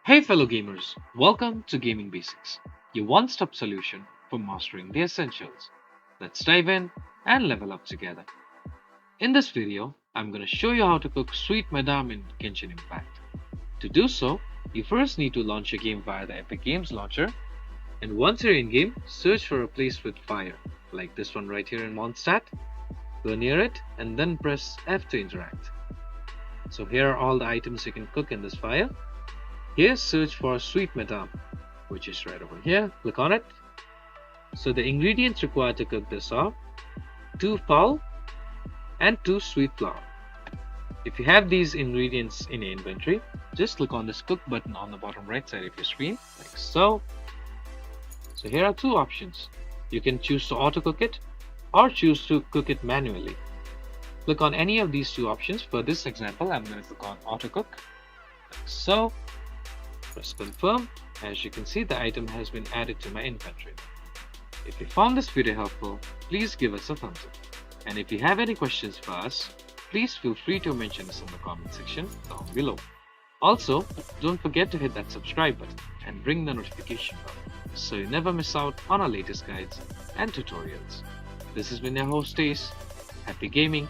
Hey fellow gamers, welcome to Gaming Basics, your one-stop solution for mastering the essentials. Let's dive in and level up together. In this video, I'm going to show you how to cook Sweet Madame in Genshin Impact. To do so, you first need to launch your game via the Epic Games launcher, and once you're in-game, search for a place with fire, like this one right here in Mondstadt. Go near it and then press F to interact. So here are all the items you can cook in this fire. Here, search for Sweet Madame, which is right over here. Click on it. So the ingredients required to cook this are 2 fowl and 2 sweet flour. If you have these ingredients in your inventory, just click on this cook button on the bottom right side of your screen, like so. So here are two options. You can choose to auto cook it or choose to cook it manually. Click on any of these two options. For this example, I'm going to click on auto cook, like so. Press confirm. As you can see, the item has been added to my inventory. If you found this video helpful, please give us a thumbs up. And if you have any questions for us, please feel free to mention us in the comment section down below. Also, don't forget to hit that subscribe button and ring the notification bell so you never miss out on our latest guides and tutorials. This has been your host Ace. Happy gaming